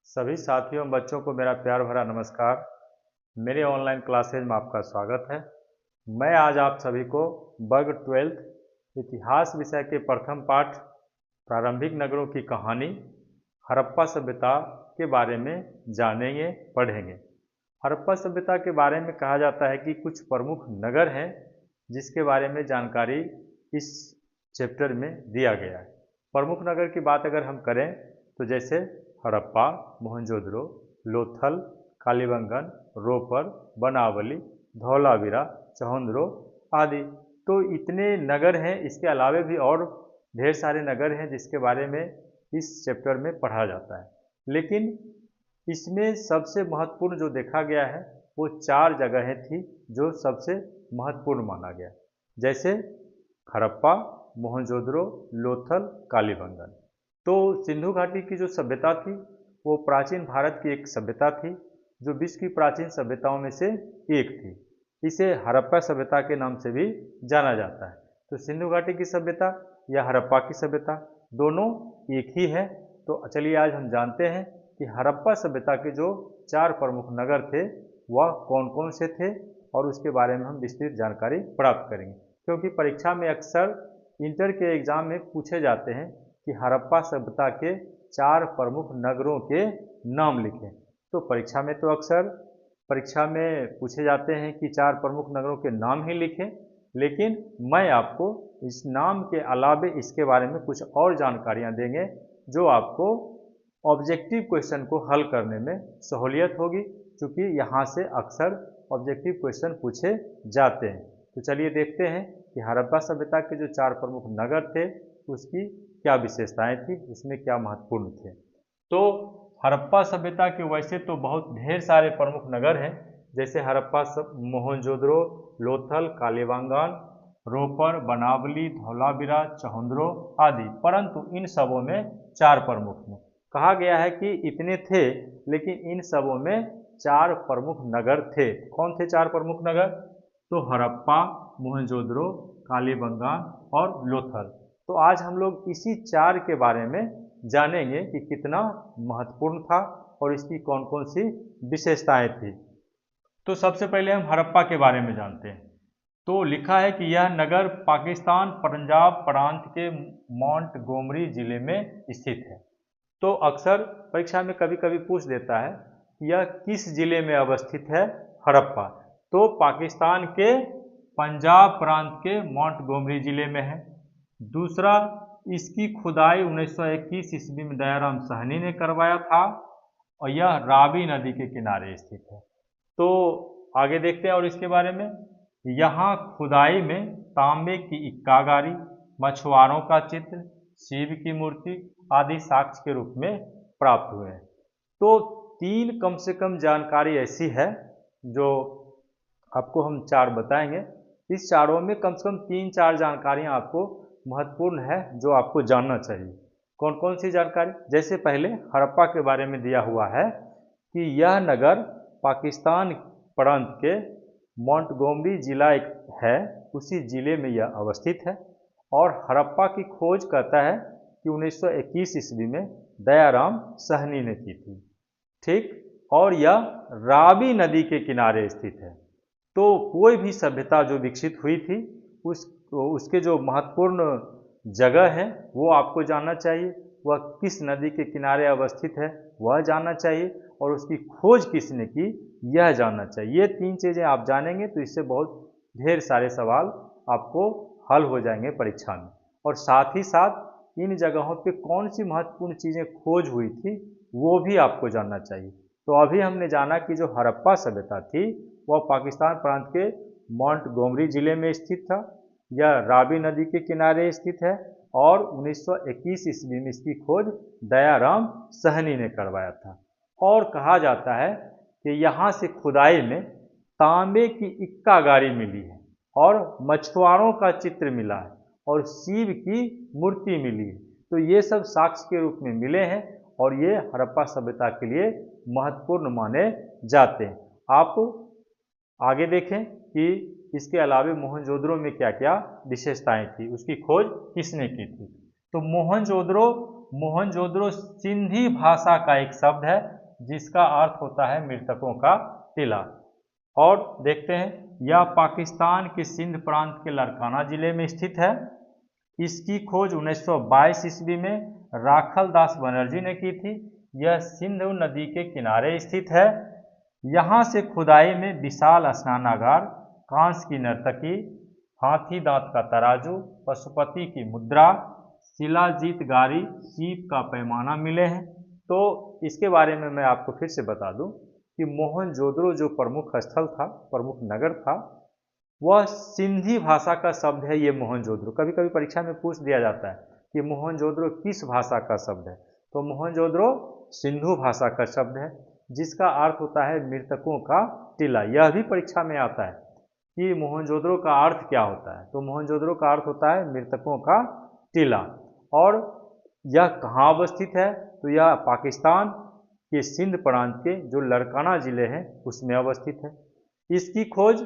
सभी साथियों बच्चों को मेरा प्यार भरा नमस्कार। मेरे ऑनलाइन क्लासेज में आपका स्वागत है। मैं आज आप सभी को वर्ग 12 इतिहास विषय के प्रथम पाठ प्रारंभिक नगरों की कहानी हड़प्पा सभ्यता के बारे में जानेंगे, पढ़ेंगे। हड़प्पा सभ्यता के बारे में कहा जाता है कि कुछ प्रमुख नगर हैं जिसके बारे में जानकारी इस चैप्टर में दिया गया है। प्रमुख नगर की बात अगर हम करें तो जैसे हड़प्पा, मोहनजोदड़ो, लोथल, कालीबंगन, रोपर, बनावली, धौलावीरा, चौहंदरो आदि। तो इतने नगर हैं। इसके अलावे भी और ढेर सारे नगर हैं जिसके बारे में इस चैप्टर में पढ़ा जाता है। लेकिन इसमें सबसे महत्वपूर्ण जो देखा गया है वो 4 जगहें थी जो सबसे महत्वपूर्ण माना गया, जैसे हड़प्पा, मोहनजोदड़ो, लोथल, कालीबंगन। तो सिंधु घाटी की जो सभ्यता थी वो प्राचीन भारत की एक सभ्यता थी जो विश्व की प्राचीन सभ्यताओं में से एक थी। इसे हड़प्पा सभ्यता के नाम से भी जाना जाता है। तो सिंधु घाटी की सभ्यता या हड़प्पा की सभ्यता दोनों एक ही है। तो चलिए आज हम जानते हैं कि हड़प्पा सभ्यता के जो 4 प्रमुख नगर थे वह कौन कौन से थे और उसके बारे में हम विस्तृत जानकारी प्राप्त करेंगे, क्योंकि परीक्षा में अक्सर इंटर के एग्जाम में पूछे जाते हैं कि हड़प्पा सभ्यता के 4 प्रमुख नगरों के नाम लिखें। तो परीक्षा में पूछे जाते हैं कि 4 प्रमुख नगरों के नाम ही लिखें, लेकिन मैं आपको इस नाम के अलावे इसके बारे में कुछ और जानकारियां देंगे जो आपको ऑब्जेक्टिव क्वेश्चन को हल करने में सहूलियत होगी, क्योंकि यहाँ से अक्सर ऑब्जेक्टिव क्वेश्चन पूछे जाते हैं। तो चलिए देखते हैं कि हड़प्पा सभ्यता के जो 4 प्रमुख नगर थे उसकी क्या विशेषताएं थी, उसमें क्या महत्वपूर्ण थे। तो हड़प्पा सभ्यता के वैसे तो बहुत ढेर सारे प्रमुख नगर हैं, जैसे हड़प्पा मोहनजोदड़ो, लोथल, कालीबंगन, रोपर, बनावली, धौलावीरा, चौहंदरो आदि, परंतु इन सबों में 4 प्रमुख हैं। कहा गया है कि इतने थे लेकिन इन सबों में 4 प्रमुख नगर थे। कौन थे 4 प्रमुख नगर? तो हड़प्पा, मोहनजोदड़ो, कालीबंगन और लोथल। तो आज हम लोग इसी 4 के बारे में जानेंगे कि कितना महत्वपूर्ण था और इसकी कौन कौन सी विशेषताएं थी। तो सबसे पहले हम हड़प्पा के बारे में जानते हैं। तो लिखा है कि यह नगर पाकिस्तान पंजाब प्रांत के मोंटगोमरी जिले में स्थित है। तो अक्सर परीक्षा में कभी कभी पूछ देता है कि यह किस जिले में अवस्थित है हड़प्पा। तो पाकिस्तान के पंजाब प्रांत के मोंटगोमरी जिले में है। दूसरा, इसकी खुदाई 1921 ईस्वी में दयाराम साहनी ने करवाया था और यह रावी नदी के किनारे स्थित है। तो आगे देखते हैं और इसके बारे में। यहाँ खुदाई में तांबे की इक्का गारी, मछुआरों का चित्र, शिव की मूर्ति आदि साक्ष्य के रूप में प्राप्त हुए हैं। तो 3 कम से कम जानकारी ऐसी है जो आपको हम 4 बताएंगे। इस चारों में कम से कम 3-4 जानकारियां आपको महत्वपूर्ण है जो आपको जानना चाहिए। कौन कौन सी जानकारी? जैसे पहले हड़प्पा के बारे में दिया हुआ है कि यह नगर पाकिस्तान प्रांत के मोंटगोमरी जिला एक है, उसी जिले में यह अवस्थित है। और हड़प्पा की खोज कहता है कि 1921 ईस्वी में दयाराम साहनी ने की थी, ठीक। और यह रावी नदी के किनारे स्थित है। तो कोई भी सभ्यता जो विकसित हुई थी उसके जो महत्वपूर्ण जगह है वो आपको जानना चाहिए, वह किस नदी के किनारे अवस्थित है वह जानना चाहिए, और उसकी खोज किसने की यह जानना चाहिए। ये 3 चीज़ें आप जानेंगे तो इससे बहुत ढेर सारे सवाल आपको हल हो जाएंगे परीक्षा में। और साथ ही साथ इन जगहों पे कौन सी महत्वपूर्ण चीज़ें खोज हुई थी वो भी आपको जानना चाहिए। तो अभी हमने जाना कि जो हड़प्पा सभ्यता थी वह पाकिस्तान प्रांत के मोंटगोमरी जिले में स्थित था, यह रावी नदी के किनारे स्थित है और 1921 ईस्वी में इसकी खोज दयाराम साहनी ने करवाया था। और कहा जाता है कि यहाँ से खुदाई में तांबे की इक्का गारी मिली है और मछुआरों का चित्र मिला है और शिव की मूर्ति मिली है। तो ये सब साक्ष्य के रूप में मिले हैं और ये हड़प्पा सभ्यता के लिए महत्वपूर्ण माने जाते हैं। आप आगे देखें कि इसके अलावे मोहनजोदड़ो में क्या क्या विशेषताएं थी, उसकी खोज किसने की थी। तो मोहनजोदड़ो सिंधी भाषा का एक शब्द है जिसका अर्थ होता है मृतकों का टीला। और देखते हैं, यह पाकिस्तान के सिंध प्रांत के लड़काना जिले में स्थित है। इसकी खोज 1922 ईस्वी में राखल दास बनर्जी ने की थी। यह सिंधु नदी के किनारे स्थित है। यहाँ से खुदाई में विशाल स्नानागार, कांस की नर्तकी, हाथी दांत का तराजू, पशुपति की मुद्रा, शिलाजीत गारी, सीप का पैमाना मिले हैं। तो इसके बारे में मैं आपको फिर से बता दूं कि मोहनजोदड़ो जो प्रमुख स्थल था, प्रमुख नगर था, वह सिंधी भाषा का शब्द है। ये मोहनजोदड़ो कभी कभी परीक्षा में पूछ दिया जाता है कि मोहनजोदड़ो किस भाषा का शब्द है, तो मोहनजोदड़ो सिंधु भाषा का शब्द है, जिसका अर्थ होता है मृतकों का टीला। यह भी परीक्षा में आता है कि मोहनजोदड़ो का अर्थ क्या होता है, तो मोहनजोदड़ो का अर्थ होता है मृतकों का टीला। और यह कहाँ अवस्थित है, तो यह पाकिस्तान के सिंध प्रांत के जो लड़काना जिले हैं उसमें अवस्थित है। इसकी खोज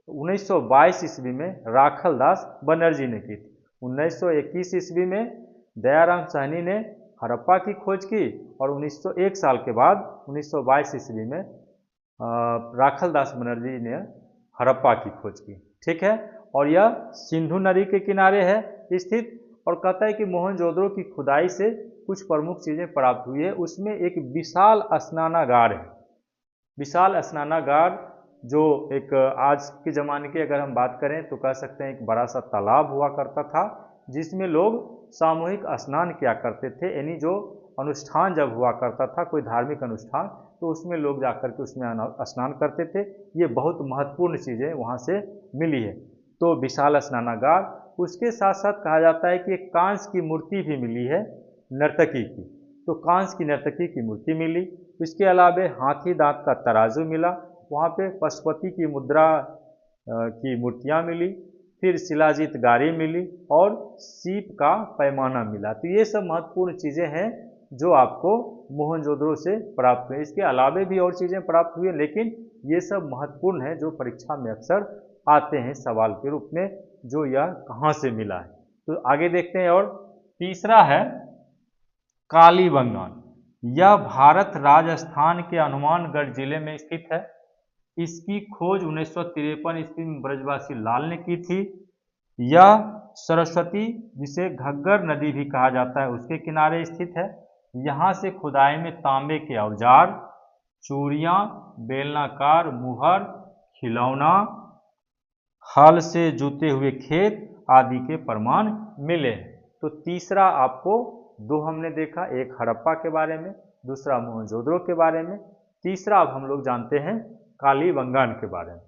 1922 ईस्वी में राखल दास बनर्जी ने की थी। 1921 ईस्वी में दयाराम साहनी ने हड़प्पा की खोज की और 1901 साल के बाद 1922 ईस्वी में राखल दास बनर्जी ने हड़प्पा की खोज की। ठीक है, और यह सिंधु नदी के किनारे है स्थित। और कहता है कि मोहनजोदड़ो की खुदाई से कुछ प्रमुख चीज़ें प्राप्त हुई है। उसमें एक विशाल स्नानागार है। विशाल स्नानागार जो एक आज के ज़माने की अगर हम बात करें तो कह सकते हैं एक बड़ा सा तालाब हुआ करता था, जिसमें लोग सामूहिक स्नान किया करते थे। यानी जो अनुष्ठान जब हुआ करता था, कोई धार्मिक अनुष्ठान, तो उसमें लोग जाकर के उसमें स्नान करते थे। ये बहुत महत्वपूर्ण चीज़ें वहाँ से मिली है। तो विशाल स्नानागार, उसके साथ साथ कहा जाता है कि एक कांस की मूर्ति भी मिली है नर्तकी की, तो कांस की नर्तकी की मूर्ति मिली। इसके अलावे हाथी दांत का तराजू मिला, वहाँ पे पशुपति की मुद्रा की मूर्तियाँ मिली, फिर शिलाजीत गारी मिली और सीप का पैमाना मिला। तो ये सब महत्वपूर्ण चीज़ें हैं जो आपको मोहनजोदड़ो से प्राप्त हुए। इसके अलावे भी और चीज़ें प्राप्त हुई, लेकिन ये सब महत्वपूर्ण हैं जो परीक्षा में अक्सर आते हैं सवाल के रूप में, जो यह कहाँ से मिला है। तो आगे देखते हैं। और तीसरा है कालीबंगान। यह भारत राजस्थान के हनुमानगढ़ जिले में स्थित है। इसकी खोज 1953 ईस्वी में ब्रजवासी लाल ने की थी। यह सरस्वती, जिसे घग्गर नदी भी कहा जाता है, उसके किनारे स्थित है। यहाँ से खुदाई में तांबे के औजार, चूड़ियाँ, बेलनाकार मुहर, खिलौना, हल से जुते हुए खेत आदि के प्रमाण मिले। तो तीसरा आपको दो हमने देखा, एक हड़प्पा के बारे में, दूसरा मोहनजोदड़ो के बारे में। तीसरा अब हम लोग जानते हैं कालीबंगान के बारे में।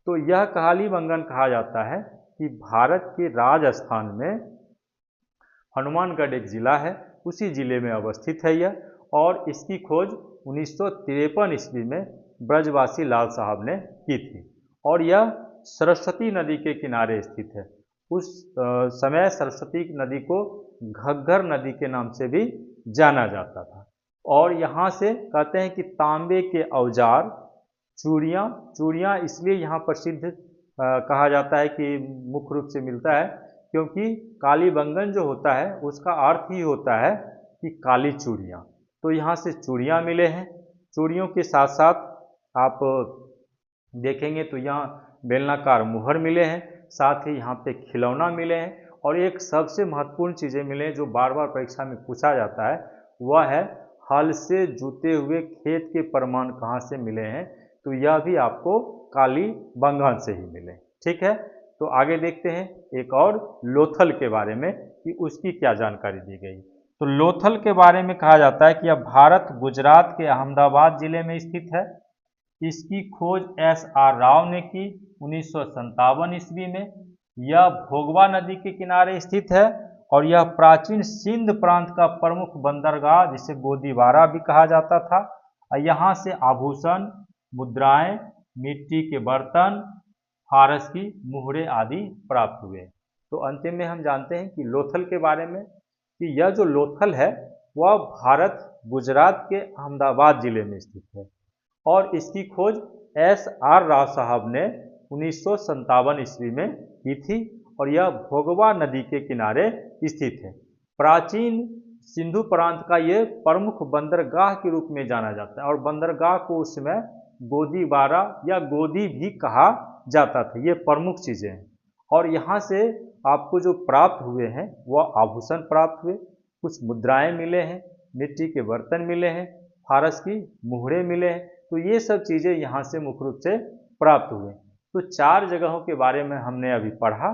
तो यह कालीबंगान कहा जाता है कि भारत के राजस्थान में हनुमानगढ़ एक जिला है, उसी जिले में अवस्थित है यह। और इसकी खोज 1953 ईस्वी में ब्रजवासी लाल साहब ने की थी। और यह सरस्वती नदी के किनारे स्थित है। उस समय सरस्वती नदी को घग्गर नदी के नाम से भी जाना जाता था। और यहाँ से कहते हैं कि तांबे के औजार, चूड़ियाँ इसलिए यहाँ प्रसिद्ध कहा जाता है कि मुख्य रूप से मिलता है क्योंकि कालीबंगन जो होता है उसका अर्थ ही होता है कि काली चूड़ियाँ। तो यहाँ से चूड़ियाँ मिले हैं। चूड़ियों के साथ साथ आप देखेंगे तो यहाँ बेलनाकार मुहर मिले हैं, साथ ही यहाँ पे खिलौना मिले हैं। और एक सबसे महत्वपूर्ण चीज़ें मिले हैं जो बार बार परीक्षा में पूछा जाता है, वह है हल से जुते हुए खेत के प्रमाण कहाँ से मिले हैं। तो यह भी आपको कालीबंगान से ही मिले। ठीक है, तो आगे देखते हैं एक और लोथल के बारे में कि उसकी क्या जानकारी दी गई। तो लोथल के बारे में कहा जाता है कि यह भारत गुजरात के अहमदाबाद जिले में स्थित है। इसकी खोज SR राव ने की 1957 ईस्वी में। यह भोगवा नदी के किनारे स्थित है और यह प्राचीन सिंध प्रांत का प्रमुख बंदरगाह, जिसे गोदीबारा भी कहा जाता था। यहाँ से आभूषण, मुद्राएं, मिट्टी के बर्तन, फारस की मुहरें आदि प्राप्त हुए। तो अंतिम में हम जानते हैं कि लोथल के बारे में कि यह जो लोथल है वह भारत गुजरात के अहमदाबाद जिले में स्थित है और इसकी खोज SR राव साहब ने 1957 ईस्वी में की थी और यह भोगवा नदी के किनारे स्थित है। प्राचीन सिंधु प्रांत का ये प्रमुख बंदरगाह के रूप में जाना जाता है और बंदरगाह को उस समय गोदीबारा या गोदी भी कहा जाता था। ये प्रमुख चीज़ें हैं और यहाँ से आपको जो प्राप्त हुए हैं वह आभूषण प्राप्त हुए, कुछ मुद्राएं मिले हैं, मिट्टी के बर्तन मिले हैं, फारस की मुहरें मिले हैं। तो ये सब चीज़ें यहाँ से मुख्य रूप से प्राप्त हुए। तो 4 जगहों के बारे में हमने अभी पढ़ा,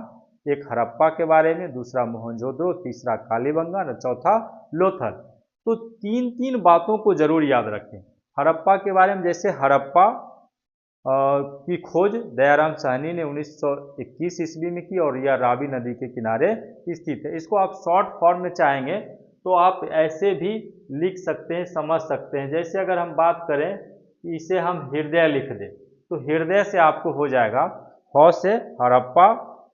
एक हड़प्पा के बारे में, दूसरा मोहनजोदड़ो, तीसरा कालीबंगा और चौथा लोथल। तो 3-3 बातों को जरूर याद रखें। हड़प्पा के बारे में, जैसे हड़प्पा की खोज दयाराम साहनी ने 1921 ईस्वी में की और यह रावी नदी के किनारे स्थित है। इसको आप शॉर्ट फॉर्म में चाहेंगे तो आप ऐसे भी लिख सकते हैं, समझ सकते हैं। जैसे अगर हम बात करें कि इसे हम हृदय लिख दें तो हृदय से आपको हो जाएगा ह से हड़प्पा,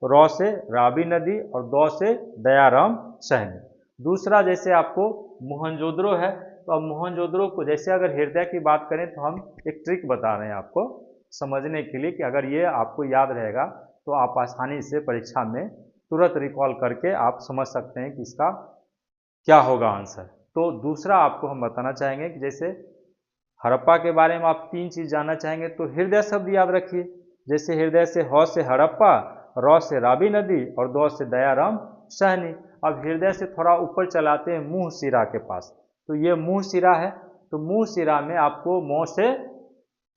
र से रावी नदी और द से दयाराम साहनी। दूसरा जैसे आपको मोहनजोदड़ो है तो अब मोहनजोदड़ो को जैसे अगर हृदय की बात करें तो हम एक ट्रिक बता रहे हैं आपको समझने के लिए कि अगर ये आपको याद रहेगा तो आप आसानी से परीक्षा में तुरंत रिकॉल करके आप समझ सकते हैं कि इसका क्या होगा आंसर। तो दूसरा आपको हम बताना चाहेंगे कि जैसे हड़प्पा के बारे में आप 3 चीज़ जानना चाहेंगे तो हृदय शब्द याद रखिए। जैसे हृदय से ह से हड़प्पा, र से रावी नदी और द से दयाराम साहनी। अब हृदय से थोड़ा ऊपर चलाते हैं मुँह सिरा के पास, तो ये मुँह सिरा है। तो मुँह सिरा में आपको म से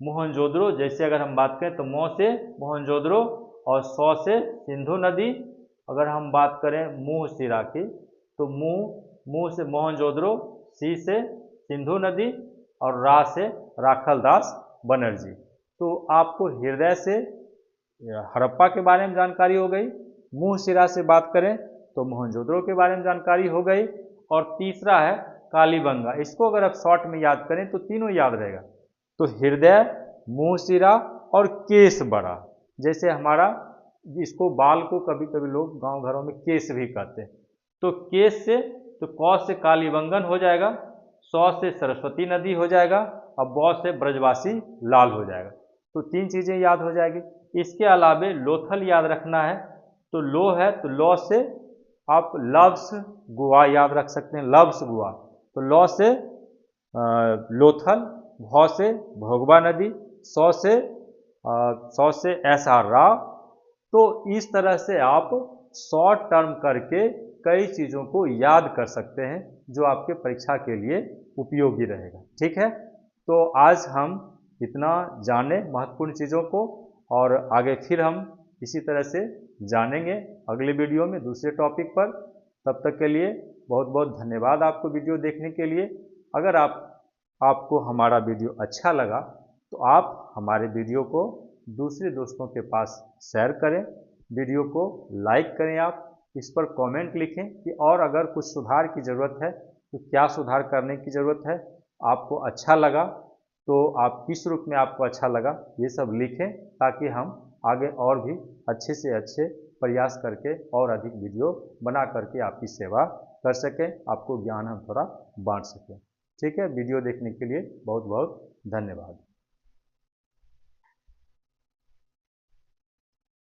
मोहनजोदड़ो, जैसे अगर हम बात करें तो म से मोहनजोदड़ो और स से सिंधु नदी। अगर हम बात करें मुँह सिरा की तो मुँह से मोहनजोदड़ो, सी से सिंधु नदी और रा से राखलदास बनर्जी। तो आपको हृदय से हड़प्पा के बारे में जानकारी हो गई, मुँह सिरा से बात करें तो मोहनजोदड़ो के बारे में जानकारी हो गई और तीसरा है कालीबंगा। इसको अगर आप शॉर्ट में याद करें तो तीनों याद रहेगा। तो हृदय, मुँह सिरा और केस बड़ा। जैसे हमारा इसको बाल को कभी कभी लोग गांव घरों में केस भी कहते हैं। तो केस से तो क से कालीबंगन हो जाएगा, स से सरस्वती नदी हो जाएगा और ब से ब्रजवासी लाल हो जाएगा। तो 3 चीज़ें याद हो जाएगी। इसके अलावे लोथल याद रखना है। तो लो है तो लौ से आप लव्स गुआ याद रख सकते हैं, लव्स गुआ। तो लौ से लोथल, भ से भोगवा नदी, सौ से ऐसा राव। तो इस तरह से आप शॉर्ट टर्म करके कई चीज़ों को याद कर सकते हैं जो आपके परीक्षा के लिए उपयोगी रहेगा। ठीक है, तो आज हम इतना जाने महत्वपूर्ण चीज़ों को और आगे फिर हम इसी तरह से जानेंगे अगले वीडियो में दूसरे टॉपिक पर। तब तक के लिए बहुत बहुत धन्यवाद आपको वीडियो देखने के लिए। अगर आपको हमारा वीडियो अच्छा लगा तो आप हमारे वीडियो को दूसरे दोस्तों के पास शेयर करें, वीडियो को लाइक करें, आप इस पर कमेंट लिखें कि और अगर कुछ सुधार की ज़रूरत है तो क्या सुधार करने की ज़रूरत है, आपको अच्छा लगा तो आप किस रूप में आपको अच्छा लगा ये सब लिखें ताकि हम आगे और भी अच्छे से अच्छे प्रयास करके और अधिक वीडियो बना करके आपकी सेवा कर सकें, आपको ज्ञान हम थोड़ा बांट सकें। ठीक है, वीडियो देखने के लिए बहुत बहुत धन्यवाद।